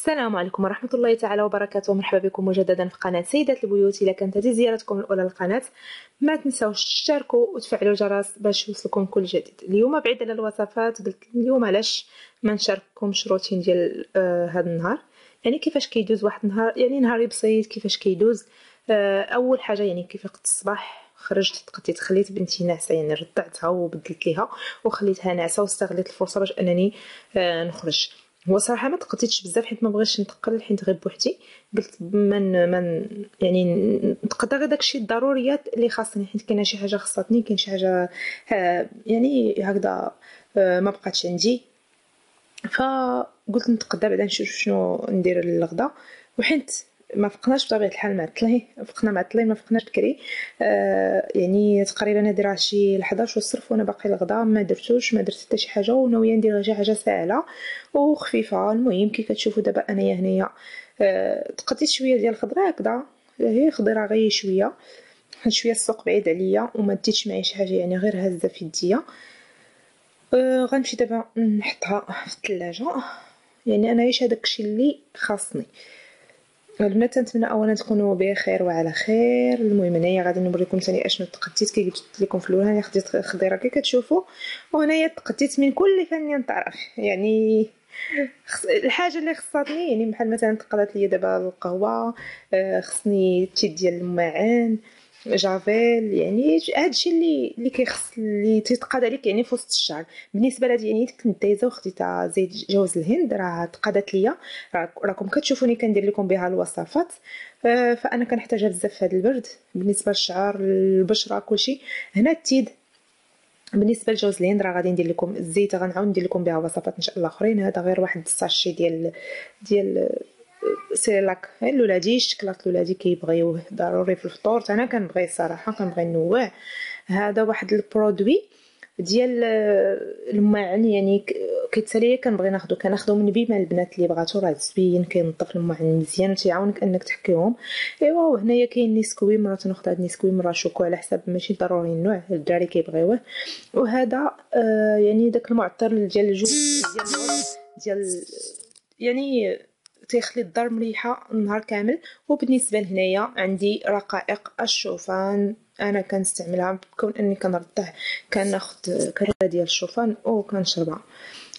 السلام عليكم ورحمة الله تعالى وبركاته. مرحبا بكم مجددا في قناة سيدات البيوت. إذا كانت هذه زيارتكم الأولى للقناة ما تنساوش تشتركوا وتفعلوا الجرس باش يوصلكم كل جديد. اليوم بعيد على الوصفات قلت اليوم علاش ما نشارككمش روتين ديال هذا النهار، يعني كيفاش كيدوز واحد النهار، يعني نهاري بسيط كيفاش كيدوز. أول حاجة يعني كي فقت الصباح خرجت تقديت خليت بنتي ناعسه، يعني رضعتها وبدلت ليها وخليتها ناعسه واستغليت الفرصه باش انني نخرج. هو صراحه ما تقديتش بزاف حيت ما بغيتش نتقل حيت غير بوحدي، قلت من يعني نتقدى غير داكشي الضروريات اللي خاصني، حيت كاينه شي حاجه خصاتني، كاين شي حاجه يعني هكذا ما بقاتش عندي، فقلت نتقدى بعدا نشوف شنو ندير للغدا. وحيت ما فقناش بطبيعه الحال معطلين، فقنا معطلين ما فقناش بكري. يعني تقريبا هادي شي 11 والصرف وانا باقي الغدا ما درتوش، ما درت حتى شي حاجه وناويه ندير غير شي حاجه ساهله وخفيفه. المهم كي كتشوفوا دابا انايا هنايا تقديت شويه ديال الخضره هكذا، هي خضيره غير شويه، حيت شويه السوق بعيد عليا وما ديتش معايا شي حاجه، يعني غير هزه في يديا. غنمشي دابا نحطها في الثلاجه، يعني انا عايشه داكشي اللي خاصني. البنات نتمنى اولا تكونوا بخير وعلى خير. المهم انايا غادي نوريكم ثاني اشنو تقديت. كي قلت لكم في الاول هاني خديت خضيره كي كتشوفوا، وهنايا تقديت من كل فن طرف، يعني الحاجه اللي خصاتني، يعني بحال مثلا تقدات ليا دابا القهوه، خصني تيت ديال الماعن، جافيل، يعني هادشي اللي كيخص اللي تيتقاد عليك يعني في وسط الشهر. بالنسبه لهاد يعني كنت دايزه وخديتها زيت جوز الهند، راه تقادت ليا، راكم كتشوفوني كندير لكم بها الوصفات. فانا كنحتاجها بزاف في هذا البرد، بالنسبه للشعر البشره كلشي. هنا التيد. بالنسبه لجوز الهند راه غادي ندير لكم الزيت، غنعاود ندير لكم بها وصفات ان شاء الله اخرين. هذا غير واحد الساشي ديال سيريلاك الولادي، الشكلاط الولادي كيبغيوه ضروري في الفطور، انا كنبغي صراحه كنبغي نوع. هذا واحد البرودوي ديال الماعن، يعني كيتسالي كنبغي ناخذو، كناخذو من بيما البنات اللي بغاتو، راه زوين كينظف الماعن مزيان وتيعاونك انك تحكيهم. ايوا وهنايا كاين نيسكوي، مره تناخذ هاد نيسكوي مره شوكو على حسب، ماشي ضروري النوع الدراري كيبغيوه. وهذا يعني داك المعطر ديال الجوز ديال الورد ديال، يعني تيخلي الدار مريحه النهار كامل. وبالنسبه لهنايا عندي رقائق الشوفان، انا كنستعملها بكون اني كنرضع، كناخذ كذا ديال الشوفان وكنشربها،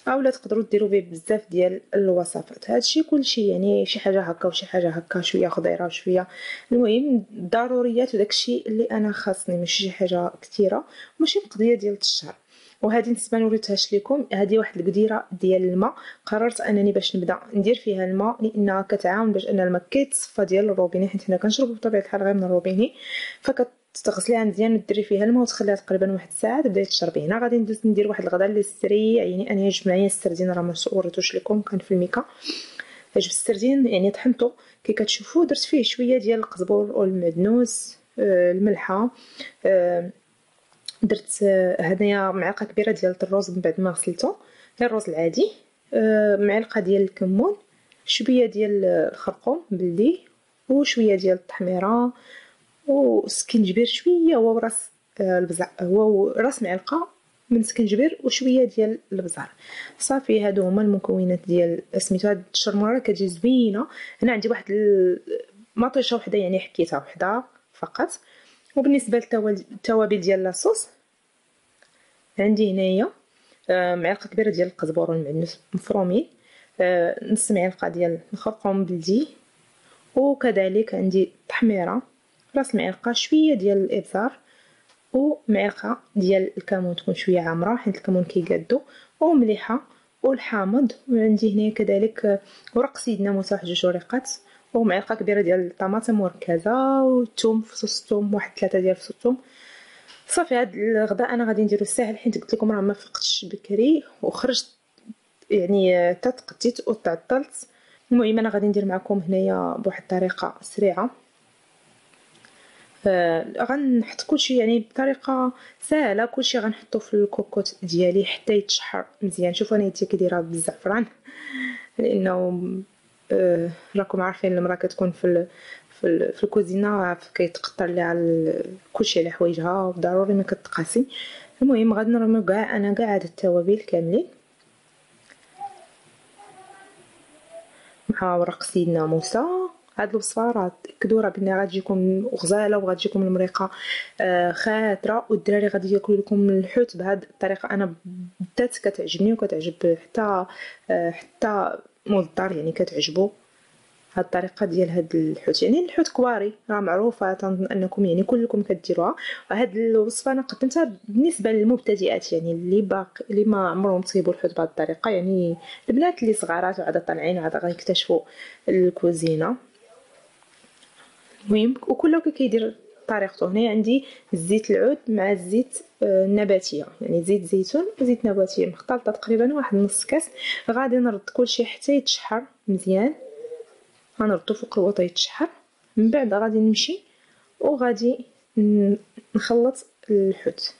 اولا تقدروا ديروا به بزاف ديال الوصفات. هادشي كلشي يعني شي حاجه هكا وشي حاجه هكا، شويه خضيره وشويه، المهم ضروريات وداكشي اللي انا خاصني، ماشي شي حاجه كثيره، ماشي قضيه ديال الشهر. وهذه نسبه نوريتهاش لكم، هذه واحد القديره ديال الماء، قررت انني باش نبدا ندير فيها الماء لانها كتعاون باش ان الماء كيتصفى ديال الروبيني، حيت حنا كنشربوا بطبيعه الحال غير من الروبيني، تغسليها مزيان وديري فيها الماء وتخليها تقريبا واحد الساعه تبداي تشربي. هنا غادي ندوز ندير واحد الغدا اللي سريع، يعني انا جبت معايا السردين، راه ما وريتوش لكم، كان في الميكا. جبت السردين يعني طحنته كي كتشوفوا، درت فيه شويه ديال القزبر والمعدنوس، الملحه، درت هنايا معلقه كبيره ديال الرز من بعد ما غسلته، الرز العادي، معلقه ديال الكمون، شويه ديال الخرقوم بلدي، وشويه ديال التحميره، وسكنجبير شويه، هو راس البزار، هو راس معلقه من سكنجبير وشويه ديال البزار. صافي هادو هما المكونات ديال سميتو. هاد الشرموره كتجي زوينه. هنا عندي واحد مطيشه وحده، يعني حكيتها وحده فقط. وبالنسبه للتوابل ديال لاصوص عندي هنايا معلقه كبيره ديال القزبر والمعدنوس مفرومين، نص معلقه ديال الخرقوم بلدي، وكذلك عندي تحميره، راس معلقه شويه ديال الابزار، ومعلقه ديال الكمون تكون شويه عامره حيت الكمون كيقادو، ومليحه، والحامض. وعندي هنا كذلك ورق سيدنا موسى واحد 2 ورقات، ومعلقه كبيره ديال الطماطم مركزه، والثوم فصوص الثوم واحد 3 ديال فصوص الثوم. صافي هاد الغداء انا غادي نديرو ساهل حيت قلت لكم راه ما فقتش بكري وخرجت، يعني تقديت وتعطلت. المهم انا غادي ندير معكم هنايا بواحد الطريقه سريعه، غنحط كلشي يعني بطريقه سهله، كلشي غنحطو في الكوكوط ديالي حتى يتشحر مزيان. شوفوا انا حتى كيديرها بالزعفران، لانه راكم عارفين المراه كتكون في الكوزينه كيتقطر ليها كلشي على حوايجها وضروري ما كتقاسي. المهم غادي نرميو كاع انا كاع هاد التوابل كاملين مع ورق سيدنا موسى. هاد الوصفه راه تاكدوا راه بان غتجيكم غزاله وغتجيكم المريقه خاطره، والدراري غادي ياكلوا لكم الحوت بهاد الطريقه. انا بدات كتعجبني وكتعجب حتى مول الدار، يعني كتعجبو هاد الطريقه ديال هاد الحوت. يعني الحوت كواري راه معروفه، تنظن انكم يعني كلكم كديروها. وهاد الوصفه انا قدمتها بالنسبه للمبتدئات، يعني اللي ما عمرهم طيبوا الحوت بهاد الطريقه، يعني البنات اللي صغارات وعاد طالعين وعاد غيكتشفوا الكوزينه. المهم وكل كيدير طريقته. هنا عندي زيت العود مع الزيت النباتيه، يعني زيت زيتون وزيت نباتيه مختلطه تقريبا واحد نص كاس. غادي نرد كلشي حتى يتشحر مزيان، غنردو فوق الوطه يتشحر. من بعد غادي نمشي وغادي نخلط الحوت.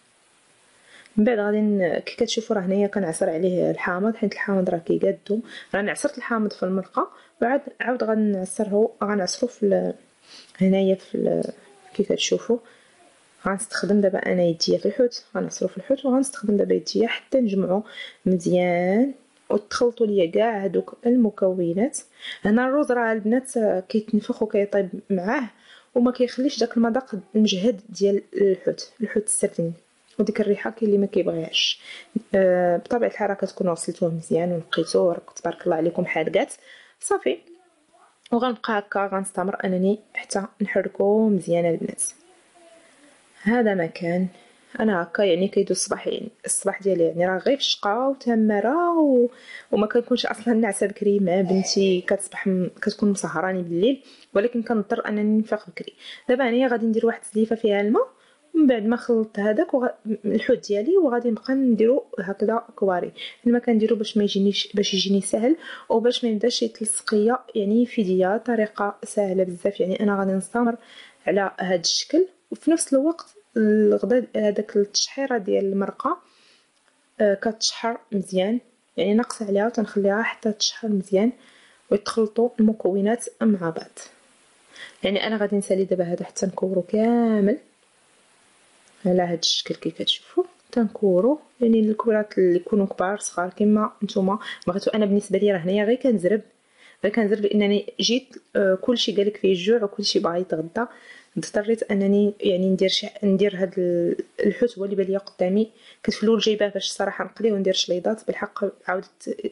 من بعد غادي كي كتشوفوا راه هنايا كنعصر عليه الحامض، حيت الحامض راه كيقادو. راني عصرت الحامض في المرقه وعاد غنعصرو في هنايا كي كتشوفوا. غنستخدم دابا انا يديا في الحوت، غنعصرو في الحوت وغنستخدم دابا يديا حتى نجمعو مزيان وتخلطوا ليا كاع هذوك المكونات. هنا الروز راه البنات كيتنفخ وكيطيب معاه وما كيخليش داك المذاق المجهد ديال الحوت السردين، وديك الريحه كاين اللي ما كيبغيهاش. بطبيعه الحال كتكون غسلتوه مزيان ونقيتوه، تبارك الله عليكم حادقات صافي. وغنبقى هكا غنستمر انني حتى نحركو مزيان البنات. هذا مكان انا هكا يعني كيدوز الصباح، يعني الصباح ديالي يعني راه غير في الشقه وتماره وما كنكونش اصلا ناعسه بكري مع بنتي، كتكون مسهراني بالليل، ولكن كنضطر انني نفيق بكري. دابا انايا غادي ندير واحد الزليفه فيها الماء من بعد ما خلطت هذاك الحوت ديالي، وغادي نبقى نديرو هكذا كواري. الماء كنديرو باش ما يجينيش، باش يجيني سهل وباش ما يبداش يتلصق ليا يعني في يديا. طريقه سهله بزاف، يعني انا غادي نستمر على هذا الشكل. وفي نفس الوقت الغدا هذاك التشحيره ديال المرقه كتشحر مزيان، يعني ناقصه عليها وتنخليها حتى تشحر مزيان ويتخلطوا المكونات مع بعض. يعني انا غادي نسالي دابا هذا حتى نكورو كامل على هذا الشكل كي كتشوفوا. تنكورو يعني الكرات اللي يكونوا كبار صغار كما نتوما بغيتو. انا بالنسبه لي راه هنايا غير كنزرب لانني جيت كلشي قالك فيه الجوع وكلشي باغي يتغدى. اضطريت انني يعني ندير هاد الحوت هو اللي بان ليا قدامي. كنت في الاول جايباه باش الصراحه نقليه وندير شليضات، بالحق عاودت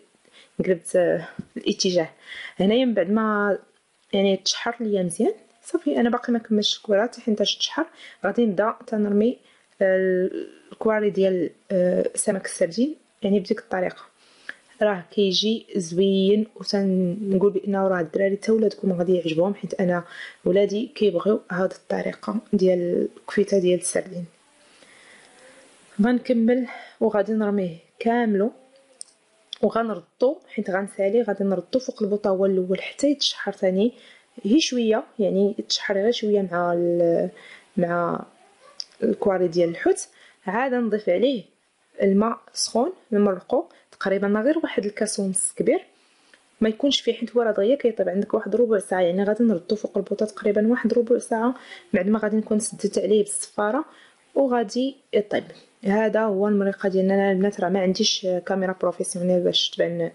قلبت الاتجاه. هنايا من بعد ما يعني تشحر ليا مزيان صافي، انا باقي ما كملتش الكرات حتى تشحر. غادي نبدا تنرمي الكواري ديال سمك السردين يعني بديك الطريقه. راه كيجي زوين، وتنقول بانه راه الدراري حتى ولادكم غادي يعجبهم، حيت انا ولادي كيبغيو هذه الطريقه ديال الكفته ديال السردين. غنكمل وغادي نرميه كاملو وغنردو، حيت غنسالي غادي نردو فوق البوطه هو الاول حتى يتشحر ثاني هي شويه، يعني يتشحر غير شويه مع الكواري ديال الحوت. عاد نضيف عليه الماء سخون نمرقو تقريبا غير واحد الكاس ونص كبير، ما يكونش فيه حيت هو راه دغيا كيطيب عندك واحد ربع ساعه. يعني غادي نردو فوق البوطه تقريبا واحد ربع ساعه بعد ما غادي نكون سدت عليه بالصفاره وغادي يطيب. هذا هو المريقه ديالنا. انا البنات راه ما عنديش كاميرا بروفيسيونيل باش تبان،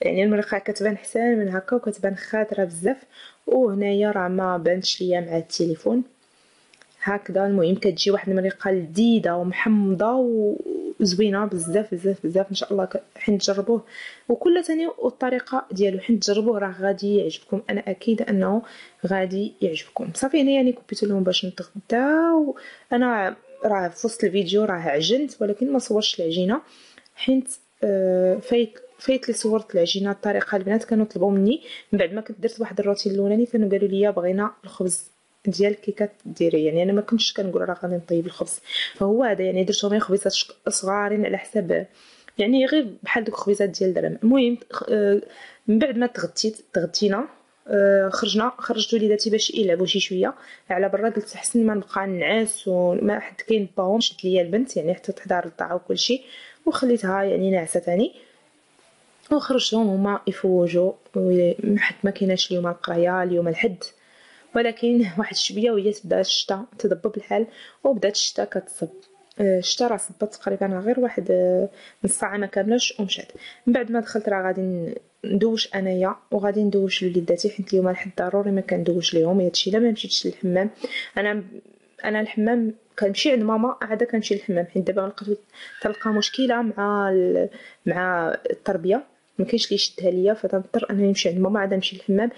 يعني المريقه كتبان حسان من هكا وكتبان خاطره بزاف، وهنايا راه ما بانتش ليا مع التليفون هكذا. المهم كتجي واحد المريقه لذيذه ومحمضه وزوينه بزاف بزاف بزاف ان شاء الله. حين تجربوه وكل ثاني والطريقه ديالو حين تجربوه راه غادي يعجبكم، انا اكيد انه غادي يعجبكم. صافي هنا يعني كبيت لهم باش نتغدى. وانا راه في وسط الفيديو راه عجنت ولكن ما صورتش العجينه، حيت فايت لي صورت العجينه. الطريقه البنات كانوا طلبوا مني من بعد ما كنت درت واحد الروتين الاولاني، كانوا قالوا لي بغينا الخبز ديال كي كديري. يعني انا ما كنتش كنقول راه غادي نطيب الخبز، فهو هذا يعني درتهم غير خبيزات صغارين على حساب يعني غير بحال دوك الخبيزات ديال درهم. المهم من بعد ما تغدينا خرجت وليداتي باش يلعبوا شي شويه على برا. قلت احسن ما نبقى نعس وما حد كاين باهم. شدت ليا البنت يعني حتى تحضر الطاعه وكل شيء وخليتها يعني ناعسه ثاني، وخرجتهم هما يفوجوا حيت ما كايناش اليوم القرايه اليوم الحد. ولكن واحد شويه وهي تبدا الشتا تضبب الحال وبدات الشتا كتصب. الشتا راه صبت تقريبا غير واحد نص ساعه ما كاملاش ومشات. من بعد ما دخلت راه غادي ندوش انايا وغادي ندوش لوليداتي، حيت اليوم الحد ضروري ما كندوش ليهم. هادشي الا ما مشيتش للحمام. انا الحمام كنمشي عند ماما عاده كنمشي للحمام، حيت دابا لقيت تلقى مشكله مع التربيه، ما كاينش لي يشدها ليا، فتنضطر انني نمشي عند ماما عاد نمشي للحمام.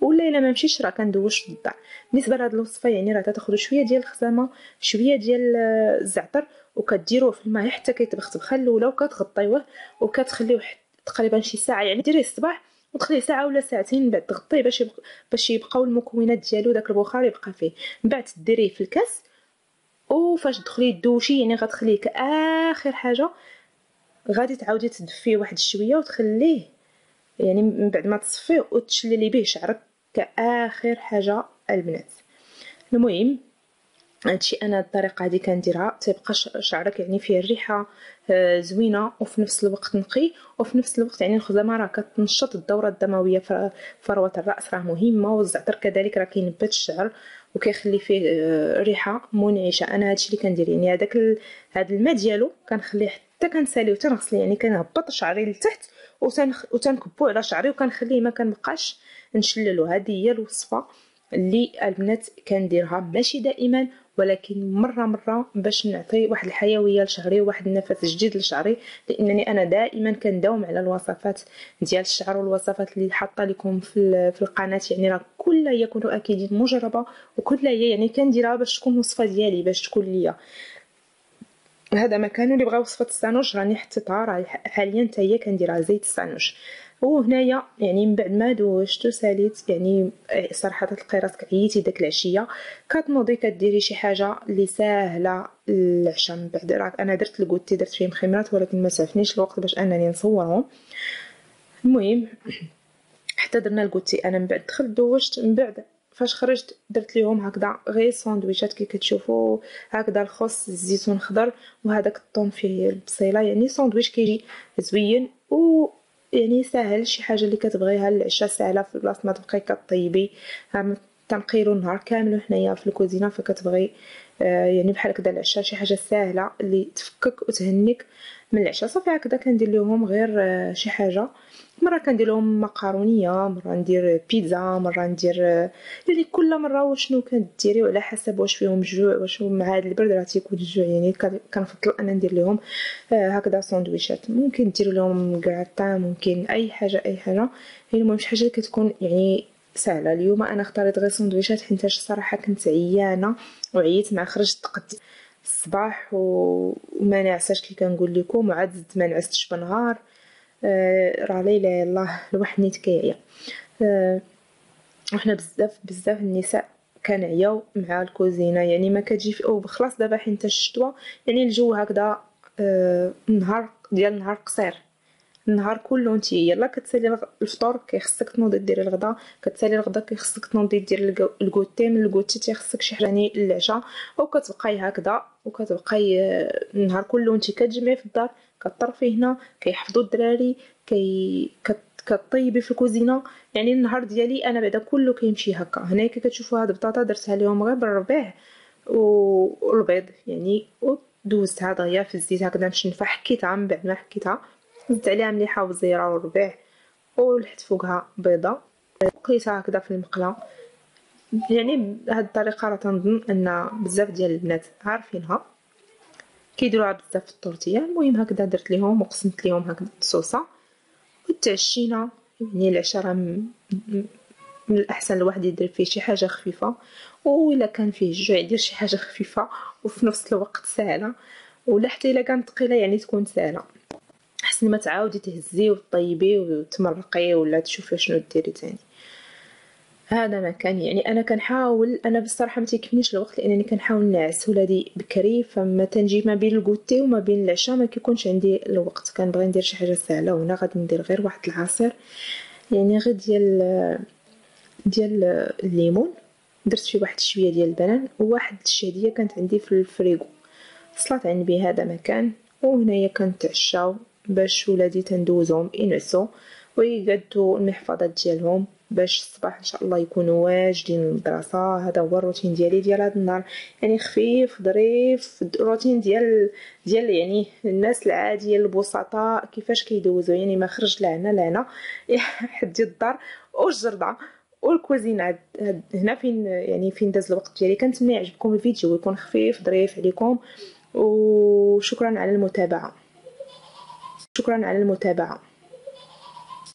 ولا الا ما مشيتش راه كندوش في الدار. بالنسبه لهاد الوصفه يعني راه تاخذ شويه ديال الخزامه، شويه ديال الزعتر، وكديروه في الماء حتى كيتبخ الاولى، وكتغطيوه وكتخليوه تقريبا شي ساعه. يعني ديريه الصباح وتخليه ساعه ولا ساعتين من بعد تغطيه باش يبقاو المكونات ديالو داك البخار يبقى فيه. من بعد ديريه في الكاس، وفاش تدخلي دوشي يعني غتخليه كاخر حاجه، غادي تعاودي تدفيه واحد شويه وتخليه يعني من بعد ما تصفيه وتشللي به شعرك كاخر حاجه البنات. المهم هادشي انا الطريقه هذه كنديرها، تيبقى شعرك يعني فيه الريحه زوينه، وفي نفس الوقت نقي، وفي نفس الوقت يعني الخزامه راه كتنشط الدوره الدمويه في فروه الراس، راه مهمه. والزعتر كذلك راه كينبت الشعر وكيخلي فيه ريحه منعشه. انا هادشي اللي كندير، يعني هاد الماء ديالو كنخليه حتى كنساليه وتنغسل، يعني كنهبط شعري لتحت وتنكبو على شعري وكنخليه ما كنبقاش نشللو. هذه هي الوصفه اللي البنات كنديرها، ماشي دائما ولكن مره باش نعطي واحد الحيويه لشعري وواحد النفس جديد لشعري، لانني انا دائما كنداوم على الوصفات ديال الشعر والوصفات اللي حاطه لكم في القناه. يعني راه كلها يكونوا اكيد مجربه، وكلها هي يعني كنديرها باش تكون وصفه ديالي، باش تكون ليا. هذا ما كانوا اللي بغاو وصفه السانوش راني حطيتها، راه حاليا حتى هي كنديرها زيت السانوش. وهنايا يعني من بعد ما دوشت وساليت، يعني صراحه تلقاي راسك عييتي داك العشيه، كتنوضي كديري شي حاجه اللي ساهله للعشاء. من بعد راه انا درت الكوتي، درت فيه مخمرات، ولكن ما سعفنيش الوقت باش انني نصورهم. المهم حتى درنا الكوتي، انا من بعد دخلت دوشت، من بعد فاش خرجت درت ليهم هكذا غير ساندويشات كي كتشوفوا، هكذا الخس الزيتون خضر وهذاك الطون فيه البصيله، يعني ساندويش كيجي زوين و يعني ساهل، شي حاجه اللي كتبغيها للعشاء ساهله في بلاصه ما تبقاي كطيبي. تنقيرو النهار كامل وحنايا في الكوزينه، فكتبغي يعني بحال هكذا العشاء شي حاجه ساهله اللي تفكك وتهنيك من العشاء. صافي هكذا كندير لهم غير شي حاجه، مره كندير لهم مقارونيه، مره ندير بيتزا، مره ندير يعني كل مره وشنو كديري وعلى حسب واش فيهم الجوع، واش مع هذا البرد راه تيكون الجوع. يعني كنفضل انا ندير لهم هكذا ساندويشات. ممكن دير لهم كراطان، ممكن اي حاجه يعني المهم شي حاجه اللي كتكون يعني سهله. اليوم انا اختاريت غير سندويشات حيت الصراحه كنت عيانه وعييت مع خرجت تقدت الصباح وما نعساش كي كنقول لكم، وعاد زدت ما نعستش بنهار. راه ليلى يلاه الواحد نيت كيعيا. وحنا بزاف النساء كنعياو مع الكوزينه، يعني ما كتجي او بخلاص دابا حيت الشتوى يعني الجو هكذا. النهار ديال النهار قصير، النهار كله انت يلا كتسالي الفطور كيخصك تنوضي ديري الغدا، كتسالي الغدا كيخصك تنوضي ديري الكوتي، من الكوتي تيخصك شي حاجه يعني للعشاء، وكتبقاي هكذا وكتبقاي النهار كله انت كتجمعي في الدار، كطرفي هنا كيحفظوا الدراري كطيبي في الكوزينه. يعني النهار ديالي انا بعدا كله كيمشي هكا. هنايا كي كتشوفوا هاد البطاطا درتها لهم غير بالربيع والبيض يعني، ودوزتها دغيا في الزيت هكذا مشنفه، حكيتها من بعد ما حكيتها زدت عليها مليحه وزيره وربيع ولحت فوقها بيضه وقليتها هكذا في المقله. يعني بهذه الطريقه راه تنظن ان بزاف ديال البنات عارفينها كيديروها بزاف في الطورتيه. المهم هكذا درت لهم وقسمت لهم هكذا الصوصه وتعشينا. يعني العشاء راه من الاحسن الواحد يدير فيه شي حاجه خفيفه، وإلا كان فيه الجوع يدير شي حاجه خفيفه وفي نفس الوقت سهله، ولا حتى الا كانت ثقيله يعني تكون سهله، احسن ما تعاودي تهزي وطيبي وتمرقي ولا تشوفي شنو ديري تاني. هذا ما كان يعني انا كنحاول، انا بصراحه ما تيكفينيش الوقت لانني كنحاول نعس ولادي بكري، فما تنجي ما بين الكوتي وما بين العشاء ما كيكونش عندي الوقت. كنبغي ندير شي حاجه سهله، وهنا غادي ندير غير واحد العصير يعني غير ديال الليمون. درت فيه واحد شويه ديال البنان وواحد الشهديه كانت عندي في الفريغو، صلات عن بي هذا مكان. وهنايا كنتعشاو باش ولادي تندوزهم ينعسوا ويقادوا المحفظات ديالهم باش الصباح ان شاء الله يكونوا واجدين للمدرسه. هذا هو الروتين ديالي ديال هذا النهار، يعني خفيف ظريف، الروتين ديال يعني الناس العاديه البسطاء كيفاش كيدوزوا، يعني ما خرج لهنا لهنا حدي الدار والجرده والكوزينه. هنا فين يعني فين داز الوقت ديالي. كنتمنى يعجبكم الفيديو ويكون خفيف ظريف عليكم، وشكرا على المتابعه. شكرا على المتابعه.